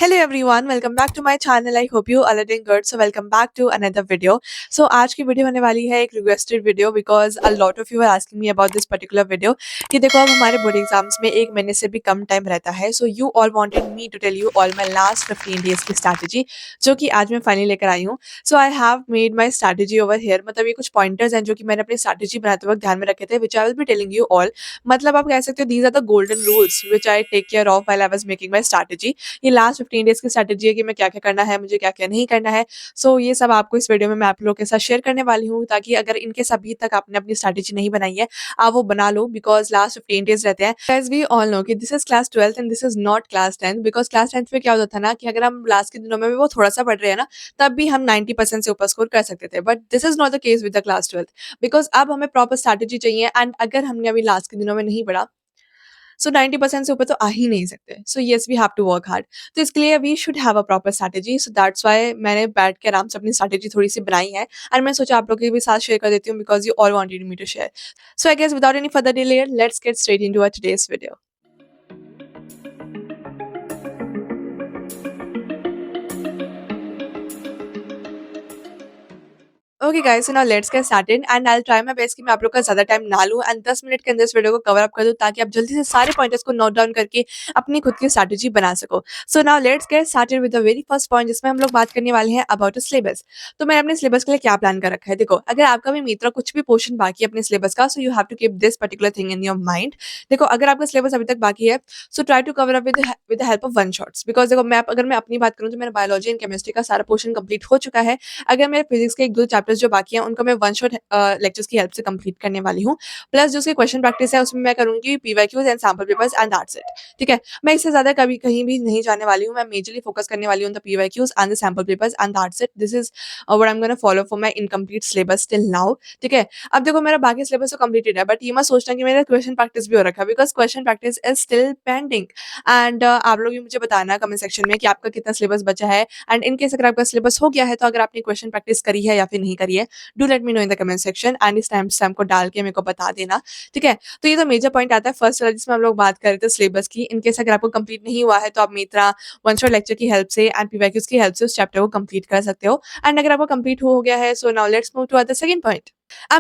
Hello everyone, welcome back to my channel. I hope you all are doing good. So welcome back to another video. So आज की video होने वाली है एक requested video because a lot of you are asking me about this particular video कि देखो अब हमारे बोर्ड एग्जाम्स में एक महीने से भी कम टाइम रहता है. So you all wanted me to tell you all my last 15 days की स्ट्रैटेजी जो कि आज मैं फाइनली लेकर आई हूँ. So I have made my strategy over here. मतलब ये कुछ पॉइंटर्स हैं जो कि मैंने अपनी स्ट्रैटेजी बनाते वक्त ध्यान में रखे थे which I will be telling you all. मतलब आप कह सकते हो these are the golden rules which I take care of while I was making my strategy. ये लास्ट 15 डेज़ की स्ट्रैटेजी है कि मैं क्या-क्या करना है, मुझे क्या-क्या नहीं करना है. सो ये सब आपको इस वीडियो में मैं आप लोगों के साथ शेयर करने वाली हूँ ताकि अगर इन केस अभी तक आपने अपनी स्ट्रैटेजी नहीं बनाई है, आप वो बना लो बिकॉज़ लास्ट 15 डेज़ रहते हैं. एज़ वी ऑल नो कि this is class 12th and this is not class 10th because class 10th में क्या होता था ना कि अगर हम लास्ट के दिनों में भी वो थोड़ा-सा पढ़ रहे हैं ना, तब भी हम 90% से ऊपर स्कोर कर सकते थे. But this is not the case with the class 12th because अब हमें प्रॉपर स्ट्रैटेजी चाहिए एंड अगर हमने अभी लास्ट के दिनों में नहीं पढ़ा सो 90% से ऊपर तो आ ही नहीं सकते. So yes we have to work hard. तो इसके लिए we should have a proper strategy. So that's why मैंने बैठ के आराम से अपनी स्ट्रैटेजी थोड़ी-सी बनाई है एंड मैंने सोचा आप लोगों के भी साथ शेयर कर देती हूँ because you all wanted me to share. So I guess without any further delay let's get straight into our today's video. Okay guys, so now let's get started and I will try my best कि मैं आप लोग का ज़्यादा time ना लूँ and 10 minute के अंदर इस वीडियो को कवर अप कर दूँ ताकि आप जल्दी से सारे पॉइंटर्स को नोट डाउन करके अपनी खुद की स्ट्रैटेजी बना सको. सो now let's get started with the very first point जिसमें हम लोग बात करने वाले हैं अबाउट सिलेबस. तो मैंने अपने सिलेबस के लिए क्या प्लान कर रखा है. देखो अगर आपका भी मित्रा कुछ भी पोर्शन बाकी है अपने सिलेबस का, so you have to keep this particular thing in your mind. देखो अगर आपका सिलेबस अभी तक बाकी है so try to cover up with the help of one shots because देखो अगर मैं अपनी बात करूँ तो मेरा बायोलॉजी एंड केमिस्ट्री का सारा पोर्शन कंप्लीट हो चुका है. अगर मेरे फिजिक्स के 1-2 चैप्टर्स जो बाकी हैं उनको मैं वन शॉट लेक्चर्स की हेल्प से कंप्लीट करने वाली हूँ. प्लस जो उसके क्वेश्चन प्रैक्टिस है उसमें मैं करूँगी PYQs and sample papers and that's it. ठीक है, मैं इससे ज़्यादा कभी कहीं भी नहीं जाने वाली हूँ. मैं मेजरली फोकस करने वाली हूँ the PYQs and the sample papers and that's it. This is what I am gonna follow for my incomplete syllabus till now. ठीक है, अब देखो मेरा बाकी सिलेबस तो कंप्लीटेड है बट ये मत सोचना कि मेरा क्वेश्चन प्रैक्टिस भी हो रखा है because question practice is still pending. And आप लोग भी मुझे बताना कमेंट सेक्शन में कि आपका कितना सिलेबस बचा है एंड इन केस अगर आपका सिलेबस हो गया है तो अगर आपने क्वेश्चन प्रैक्टिस करी है या फिर नहीं करी है, do let me know in the comment section and इस टाइम स्टैम्प को डाल के मेरे को बता देना. ठीक है, तो ये तो मेजर पॉइंट आता है फर्स्ट वाला जिसमें हम लोग बात कर रहे थे सिलेबस की. इन केस अगर आपको कंप्लीट नहीं हुआ है तो आप मित्रा वन शॉट लेक्चर की हेल्प से एंड पीवाईक्यूज की हेल्प से उस चैप्टर को कंप्लीट कर सकते हो. एंड अगर आपको कंप्लीट हो गया है so now let's move to other second point.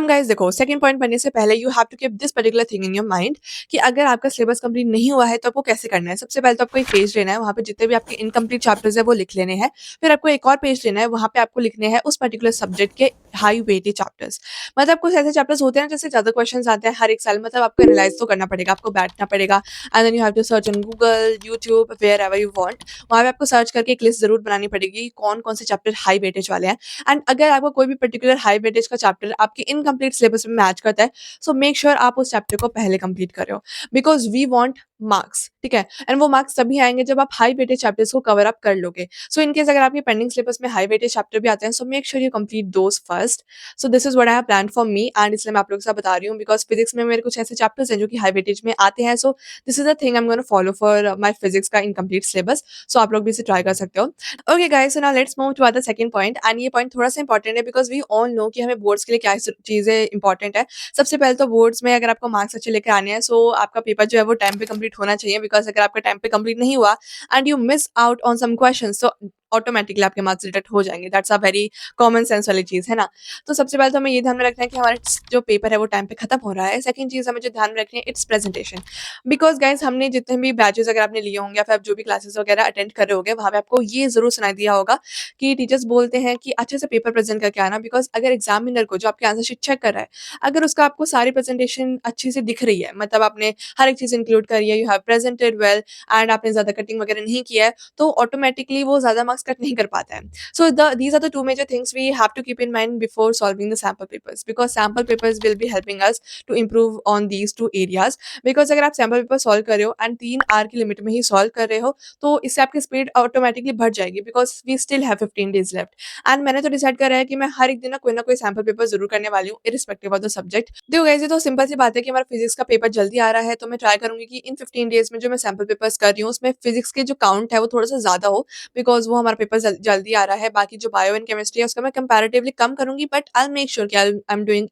Guys देखो सेकंड पॉइंट बनने से पहले you have to keep this particular thing in your mind कि अगर आपका सिलेबस कंप्लीट नहीं हुआ है तो आपको कैसे करना है. सबसे पहले तो आपको एक पेज लेना है, वहाँ पे जितने भी आपके इनकम्प्लीट चैप्टर्स है वो लिख लेने हैं. फिर आपको एक और पेज लेना है, वहाँ पे आपको लिखने हैं उस पर्टिकुलर सब्जेक्ट के हाई वेटेज चैप्टर्स. मतलब कुछ ऐसे चैप्टर्स होते हैं जैसे ज़्यादा क्वेश्चन आते हैं हर एक साल. मतलब आपको एनालाइज तो करना पड़ेगा, आपको बैठना पड़ेगा and then you have to search on Google YouTube wherever you want. वहाँ पे आपको सर्च करके एक लिस्ट जरूर बनानी पड़ेगी कौन कौन से चैप्टर हाई वेटेज वाले हैं. एंड अगर आपको कोई भी पर्टिकुलर हाई वेटेज का चैप्टर आपके इनकम्प्लीट सिलेबस में मैच करता है सो मेक श्योर आप उस चैप्टर को पहले कंप्लीट कर रहे हो बिकॉज वी वांट मार्क्स. ठीक है, एंड वो मार्क्स तभी आएंगे जब आप हाई वेटेज चैप्टर्स को कवर अप कर लोगे. सो इन केस अगर आपके पेंडिंग सिलेबस में हाई वेटेज चैप्टर भी आते हैं so make sure you complete those first. So this is what I have plan for me and इसलिए मैं आप लोगों के साथ बता रही हूँ बिकॉज फिजिक्स में मेरे कुछ ऐसे चैप्टर्स हैं जो कि हाई वेटेज में आते हैं. So this is the thing I am gonna follow for my physics का इनकम्प्लीट सिलेबस. सो आप लोग भी इसे ट्राई कर सकते हो. Okay guys, so now let's move to other second point and ये पॉइंट थोड़ा सा इंपॉर्टेंट है बिकॉज वी ऑल नो कि हमें बोर्ड्स के लिए क्या चीज़ें इंपॉर्टेंट है. सबसे पहले तो बोर्ड्स में अगर आपको मार्क्स अच्छे लेकर आने हैं सो आपका पेपर जो है वो टाइम पे कंप्लीट होना चाहिए बिकॉज अगर आपका टाइम पे कंप्लीट नहीं हुआ and you miss out on some questions तो ऑटोमेटिकली आपके मार्क्स डिडक्ट हो जाएंगे. That's a very common sense वाली चीज़ है ना. तो सबसे पहले तो हमें ये ध्यान में रखना है कि हमारा जो पेपर है वो टाइम पे खत्म हो रहा है. सेकंड चीज़ हमें जो ध्यान में रखनी है इट्स प्रेजेंटेशन बिकॉज गाइज हमने जितने भी बैचेस अगर आपने लिए होंगे या फिर आप जो भी क्लासेस वगैरह अटेंड कर रहे होंगे वहाँ पे आपको ये जरूर सुनाई दिया होगा कि टीचर्स बोलते हैं कि अच्छे से पेपर प्रेजेंट करके आना बिकॉज अगर एग्जामिनर को जो आपके आंसर शीट चेक कर रहा है अगर उसका आपको सारी प्रेजेंटेशन अच्छी से दिख रही है मतलब आपने हर एक चीज़ इंक्लूड करी है, you have presented well and आपने ज़्यादा कटिंग वगैरह नहीं किया है तो ऑटोमेटिकली वो ज़्यादा मार्क्स कट नहीं कर पाता है. So these are the two major things we have to keep in mind before solving the sample papers because sample papers will be helping us to improve on these two areas. Because अगर आप sample paper solve कर रहे हो and 3 our की limit में ही solve कर रहे हो तो इससे आपकी स्पीड ऑटोमेटिकली बढ़ जाएगी because we still have 15 days left. And मैंने तो डिसाइड करा है कि मैं हर एक दिन ना कोई सैम्पल पेपर जरूर करने वाली हूँ इरिस्पेक्टिव ऑफ द सब्जेक्ट. देखो गाइस ये तो सिंपल सी बात है कि हमारा फिजिक्स का पेपर जल्दी आ रहा है तो मैं ट्राई करूंगी कि इन 15 डेज में जो मैं सैम्पल पेपर्स कर रही हूँ उसमें फिजिक्स के जो काउंट है वो थोड़ा सा ज्यादा हो बिकॉज वो हमारा पेपर जल्दी आ रहा है. बाकी जो बायो एंड केमिस्ट्री है उसका मैं कंपैरेटिवली कम करूंगी बट आई मेक श्योर कि I am doing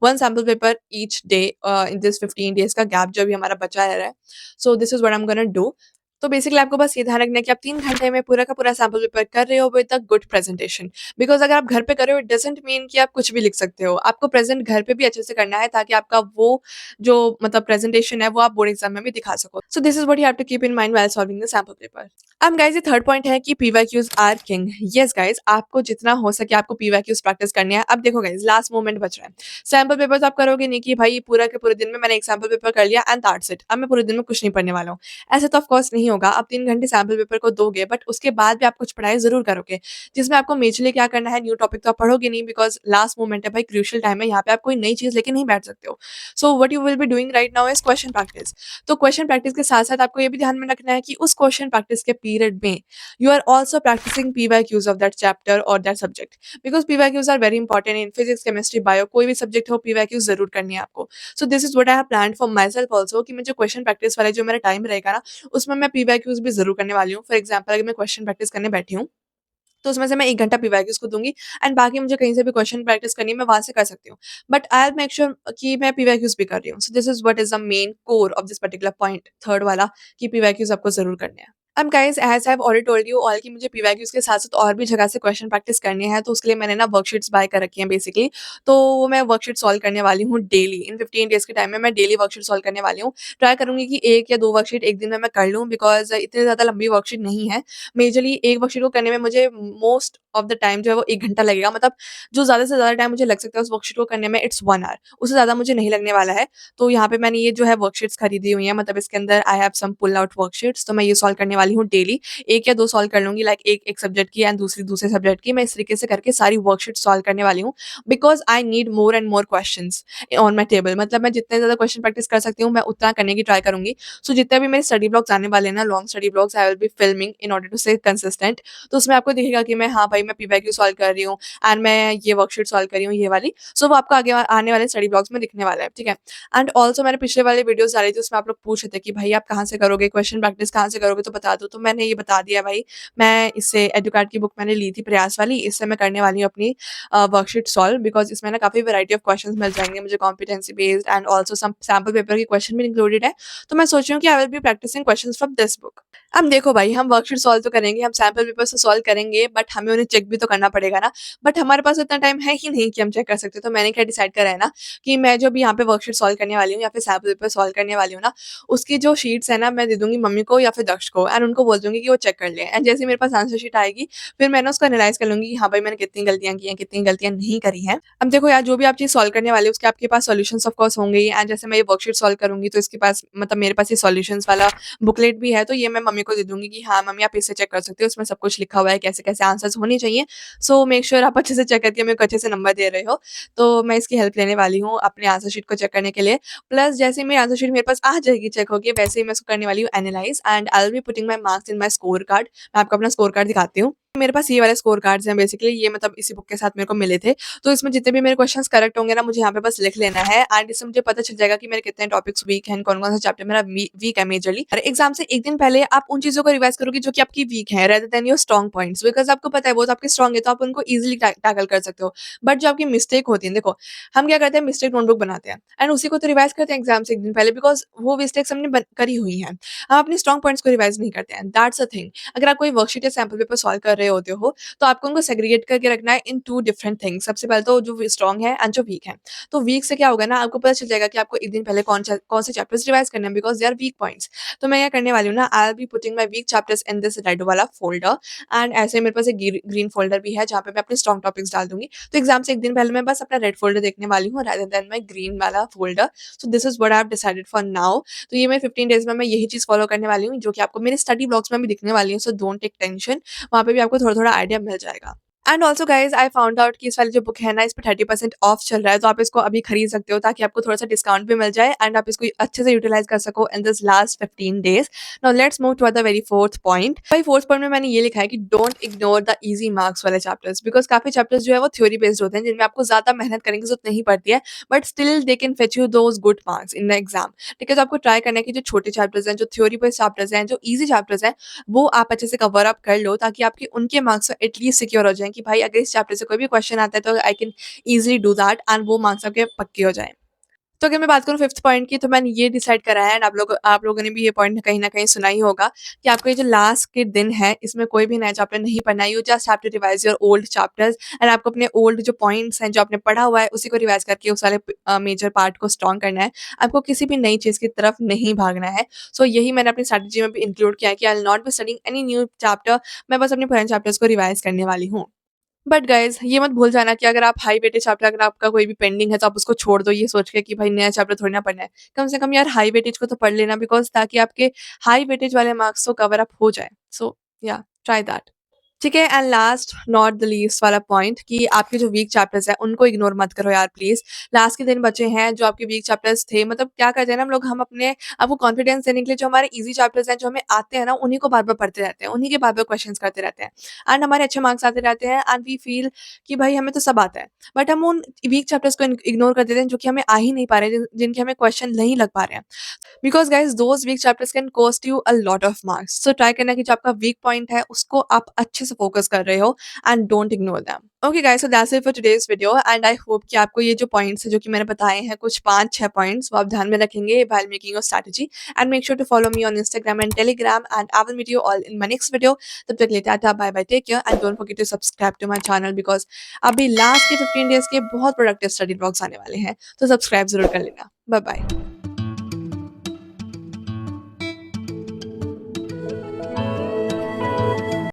one sample paper each day in this 15 days का गैप जो भी हमारा बचा रह रहा है. सो this is what I am gonna do. तो बेसिकली आपको बस ये ध्यान रखना है कि आप 3 घंटे में पूरा का पूरा सैंपल पेपर कर रहे हो with a good presentation. Because अगर आप घर पे कर रहे हो, इट डज़न्ट मीन कि आप कुछ भी लिख सकते हो। आपको प्रेज़ेंट घर पे भी अच्छे से करना है ताकि आपका वो जो मतलब प्रेजेंटेशन है वो आप बोर्ड एग्ज़ाम में भी दिखा सको। So this is what you have to keep in mind while solving the sample paper. अब गाइज़ ये थर्ड पॉइंट है कि PYQs are king. Yes guys, आपको जितना हो सके आपको पीवाईक्यूज़ प्रैक्टिस करनी है। अब देखो गाइज़, लास्ट मोमेंट बच रहा है। सैंपल पेपर तो आप करोगे नहीं कि भाई पूरा के पूरे दिन में मैंने एक सैंपल पेपर कर लिया एंड दैट्स इट। अब मैं पूरे दिन में कुछ नहीं पढ़ने वाला हूँ। ऐसे तो ऑफ कोर्स नहीं होगा। आप 3 घंटे सैंपल पेपर को दोगे बट उसके बाद भी आप कुछ पढ़ाई ज़रूर करोगे। जिसमें आपको मेजरली क्या करना है, न्यू टॉपिक तो आप पढ़ोगे नहीं बिकॉज़ लास्ट मोमेंट है भाई, क्रूशियल टाइम है, यहाँ पे आप कोई नई चीज़ लेके नहीं बैठ सकते हो। So what you will be doing right now is question practice. तो क्वेश्चन प्रैक्टिस के साथ-साथ आपको ये भी ध्यान में रखना है कि उस क्वेश्चन प्रैक्टिस के पीरियड में you are also practicing PYQs of that chapter or that subject because PYQs are very important in physics, chemistry, bio, कोई भी सब्जेक्ट हो PYQs जरूर करनी है आपको। So this is what I have planned for myself also कि मैं जो क्वेश्चन प्रैक्टिस वाले जो मेरा टाइम रहेगा ना, उसमें मैं PYQs भी जरूर करने वाली हूँ। फॉर एग्जाम्पल अगर मैं क्वेश्चन प्रैक्टिस करने बैठी हूँ तो उसमें से मैं 1 घंटा पीवाईक्यूज़ को दूँगी एंड बाकी मुझे कहीं से भी क्वेश्चन प्रैक्टिस करनी है, मैं वहाँ से कर सकती हूँ। But I will make sure कि मैं पीवाईक्यूज़ भी कर रही हूँ। सो this is what is the main core of this particular point, third वाला, कि पीवाईक्यूज़ आपको ज़रूर करने हैं। अब guys as I have already told you all कि मुझे पीवाईक्यूज़ के साथ-साथ और भी जगह से क्वेश्चन प्रैक्टिस करनी है, तो उसके लिए मैंने ना वर्कशीट्स बाय कर रखी हैं बेसिकली। तो वो मैं वर्कशीट सॉल्व करने वाली हूँ डेली। इन 15 डेज़ के टाइम में मैं डेली वर्कशीट सॉल्व करने वाली हूँ। ट्राई करूँगी कि 1 या 2 वर्कशीट एक दिन में मैं कर लूँ बिकॉज़ इतनी ज़्यादा लंबी वर्कशीट नहीं है। मेजरली एक वर्कशीट को करने में मुझे मोस्ट ऑफ द टाइम जो है वो 1 घंटा लगेगा। मतलब जो ज़्यादा से ज़्यादा टाइम मुझे लग सकता है उस वर्कशीट को करने में, इट्स 1 आवर। उससे ज़्यादा मुझे नहीं लगने वाला है। तो यहाँ पे मैंने ये जो है वर्कशीट्स खरीदी हुई हैं, मतलब इसके अंदर I have some pull out worksheets, तो मैं ये सॉल्व करने वाली हूँ डेली। 1 या 2 सॉल्व कर लूँगी, लाइक एक सब्जेक्ट की एंड दूसरी दूसरे सब्जेक्ट की। मैं इस तरीके से करके सारी वर्कशीट सॉल्व करने वाली हूँ because I need more and more questions on my table. मतलब मैं जितने ज़्यादा क्वेश्चन प्रैक्टिस कर सकती हूँ, मैं उतना करने की ट्राई करूँगी। सो जितने भी मेरे स्टडी ब्लॉग्स आने वाले हैं ना, long study blogs, I will be filming in order to stay consistent. तो उसमें आपको दिखेगा कि मैं, हाँ भाई, मैं पीवाईक्यू सॉल्व कर रही हूँ एंड मैं ये वर्कशीट सॉल्व कर रही हूँ, ये वाली। सो वो आपको आगे आने वाले स्टडी ब्लॉग्स में दिखने वाला है, ठीक है। एंड ऑल्सो मैंने पिछले वाले वीडियोस डाली थी, उसमें आप लोग पूछ रहे थे कि भाई आप कहाँ से करोगे क्वेश्चन प्रैक्टिस, कहाँ से करोगे, तो बता दो। तो मैंने ये बता दिया भाई, मैं इससे एडुकार्ड की बुक मैंने ली थी प्रयास वाली, इससे मैं करने वाली हूँ अपनी वर्कशीट सॉल्व बिकॉज इसमें ना काफ़ी वैरायटी ऑफ क्वेश्चंस मिल जाएंगे मुझे, competency based and also some sample paper के क्वेश्चन भी इंक्लूडेड है। तो मैं सोच रही हूँ कि I will be practising questions from this book. अब देखो भाई, हम वर्कशीट सॉल्व तो करेंगे, हम सैम्पल पेपर से सॉल्व करेंगे, बट हमें उन्हें चेक भी तो करना पड़ेगा ना। बट हमारे पास इतना टाइम है ही नहीं कि हम चेक कर सकते। तो मैंने क्या डिसाइड करा है ना, कि मैं जो भी यहाँ पे वर्कशीट सॉल्व करने वाली हूँ या फिर सैम्पल पेपर सॉल्व करने वाली हूँ ना, उसकी जो शीट्स है ना, मैं दे दूंगी मम्मी को या फिर दक्ष को एंड उनको बोल दूंगी कि वो चेक कर लें। एंड जैसे ही मेरे पास आंसर शीट आएगी, फिर मैं ना उसको एनालाइज कर लूंगी कि हाँ भाई, मैंने कितनी गलतियां की हैं, कितनी गलतियां नहीं करी हैं। अब देखो यार, जो भी आप चीज़ सॉल्व करने वाले हो उसके आपके पास सॉल्यूशंस ऑफ कोर्स होंगे ही। एंड जैसे मैं ये वर्कशीट सॉल्व करूंगी तो इसके पास, मतलब मेरे पास ये सॉल्यूशंस वाला बुकलेट भी है, तो ये मैं मम्मी को दे दूंगी कि हाँ मम्मी, आप इससे चेक कर सकते हो, उसमें सब कुछ लिखा हुआ है, कैसे कैसे आंसर्स होने चाहिए। सो मेक श्योर आप अच्छे से चेक करके मेरे को अच्छे से नंबर दे रहे हो। तो मैं इसकी हेल्प लेने वाली हूँ अपने आंसर शीट को चेक करने के लिए। प्लस जैसे ही मेरी आंसर शीट मेरे पास आ जाएगी चेक होके, वैसे ही मैं इसको करने वाली हूँ analyse and I will be putting my marks in my score card. मैं आपको अपना स्कोर कार्ड दिखाती हूँ। मेरे पास ये वाले स्कोर कार्ड्स हैं बेसिकली, ये मतलब इसी बुक के साथ मेरे को मिले थे। तो इसमें जितने भी मेरे क्वेश्चंस करेक्ट होंगे ना, मुझे यहाँ पे बस लिख लेना है एंड इससे मुझे पता चल जाएगा कि मेरे कितने टॉपिक्स वीक हैं, कौन-कौन सा चैप्टर मेरा वीक है मेजरली। और एग्जाम से एक दिन पहले आप उन चीज़ों को रिवाइज़ करोगे जो कि आपकी वीक है, rather than your strong points, because आपको पता है वो तो आपके स्ट्रॉन्ग है, तो आप उनको ईज़िली टैकल कर सकते हो। बट जो आपकी मिस्टेक होती है, देखो, हम क्या करते हैं, मिस्टेक नोटबुक बनाते हैं एंड उसी को तो रिवाइज़ करते हैं एग्जाम से एक दिन पहले, बिकॉज़ वो मिस्टेक्स हमने करी हुई हैं। हम अपनी स्ट्रॉन्ग पॉइंट्स को रिवाइज़ नहीं करते हैं, दैट्स अ थिंग। अगर आप कोई वर्कशीट या सैंपल पेपर सॉल्व कर रहे होते हो, तो आपको उनको सेग्रीगेट करके रखना है इन 2 डिफरेंट थिंग्स। सबसे पहले तो जो स्ट्रॉन्ग है एंड जो वीक है। तो वीक से क्या होगा ना, आपको पता चल जाएगा कि आपको एक दिन पहले कौन से चैप्टर्स रिवाइज करने हैं because they are weak points. तो मैं क्या करने वाली हूँ ना, I will be putting my weak chapters in this red वाला फ़ोल्डर एंड ऐसे मेरे पास एक ग्रीन फ़ोल्डर भी है जहाँ पे मैं अपने स्ट्रॉन्ग टॉपिक्स डाल दूँगी। तो एग्ज़ाम से एक दिन पहले मैं बस अपना रेड फ़ोल्डर देखने वाली हूँ रादर देन माय ग्रीन वाला folder. So this is what I have decided for now. तो ये मैं 15 डेज़ में मैं यही चीज़ फ़ॉलो करने वाली हूँ, जो कि आपको मेरे स्टडी ब्लॉग्स में भी दिखने वाली है। सो डोंट टेक टेंशन, वहाँ पे भी आपको थोड़ा-थोड़ा आइडिया मिल जाएगा। And also guys, I found out कि इस वाली जो बुक है ना, इस पे 30% ऑफ चल रहा है, तो आप इसको अभी खरीद सकते हो ताकि आपको थोड़ा-सा डिस्काउंट भी मिल जाए एंड आप इसको अच्छे से यूटिलाइज़ कर सको in this last 15 days. Now let's move toward the very fourth point. भाई फोर्थ पॉइंट में मैंने ये लिखा है कि don't ignore the easy marks वाले चैप्टर्स, बिकॉज़ काफ़ी चैप्टर्स जो है वो थ्योरी बेस्ड होते हैं, जिनमें आपको ज़्यादा मेहनत करने की ज़रूरत नहीं पड़ती है, but still they can fetch you those good marks in the exam. ठीक है? तो आपको ट्राई करना है कि जो छोटे चैप्टर्स हैं, जो थ्योरी बेस्ड चैप्टर्स हैं, जो ईज़ी चैप्टर्स हैं, वो आप अच्छे से कवर अप कर लो ताकि आपके उनके मार्क्स एटलीस्ट सिक्योर हो जाएँ कि भाई अगर इस चैप्टर से कोई भी क्वेश्चन आता है तो I can easily do that and वो मार्क्स आपके पक्के हो जाएँ। तो अगर मैं बात करूँ 5th पॉइंट की, तो मैंने ये डिसाइड करा है एंड आप लोगों ने भी ये पॉइंट कहीं न कहीं सुना ही होगा कि आपको ये जो लास्ट के दिन है, इसमें कोई भी नया चैप्टर नहीं पढ़ना है। You just have to revise your old chapters and आपको अपने ओल्ड जो पॉइंट्स हैं, जो आपने पढ़ा हुआ है, उसी को रिवाइज़ करके उस वाले मेजर पार्ट को स्ट्रॉन्ग करना है। आपको किसी भी नई चीज़ की तरफ नहीं भागना है। सो यही मैंने अपनी स्ट्रैटेजी में भी इंक्लूड किया है कि I will not be studying any new chapter. मैं बस अपने पुराने चैप्टर्स को रिवाइज़ करने वाली हूँ। बट गाइज़ ये मत भूल जाना कि अगर आप हाई वेटेज चैप्टर अगर आपका कोई भी पेंडिंग है तो आप उसको छोड़ दो ये सोच के कि भाई नया चैप्टर थोड़ी ना पढ़ना है। कम से कम यार हाई वेटेज को तो पढ़ लेना बिकॉज़ ताकि आपके हाई वेटेज वाले मार्क्स तो कवर अप हो जाए। सो या ट्राई दैट। ठीक है and last not the least वाला पॉइंट कि आपके जो वीक चैप्टर्स हैं उनको इग्नोर मत करो यार प्लीज़। लास्ट के दिन बचे हैं जो आपके वीक चैप्टर्स थे मतलब क्या करते हैं ना हम लोग हम अपने आपको कॉन्फिडेंस देने के लिए जो हमारे ईज़ी चैप्टर्स हैं जो हमें आते हैं ना उन्हीं को बार-बार पढ़ते रहते हैं, उन्हीं के बार-बार क्वेश्चन्स करते रहते हैं एंड हमारे अच्छे मार्क्स आते रहते हैं एंड वी फील कि भाई हमें तो सब आता है। बट हम उन वीक चैप्टर्स को इग्नोर कर देते हैं जो कि हमें आ ही नहीं पा रहे हैं, जिनके हमें क्वेश्चन नहीं लग पा रहे हैं। Because guys those weak chapters can cost you a lot of marks. So try करना कि जो आपका वीक पॉइंट है उसको आप अच्छे से फोकस कर रहे हो and don't ignore them. Okay guys so that's it for today's video and I hope कि आपको ये जो पॉइंट्स हैं जो कि मैंने बताए हैं कुछ 5-6 पॉइंट्स वो आप ध्यान में रखेंगे while making your strategy and make sure to follow me on Instagram and Telegram and I will meet you all in my next video. तब तक के लिए tata bye bye take care and don't forget to subscribe to my channel because अभी last के 15 days के बहुत productive study vlogs आने वाले हैं। तो सब्सक्राइब ज़रूर कर लेना। Bye bye.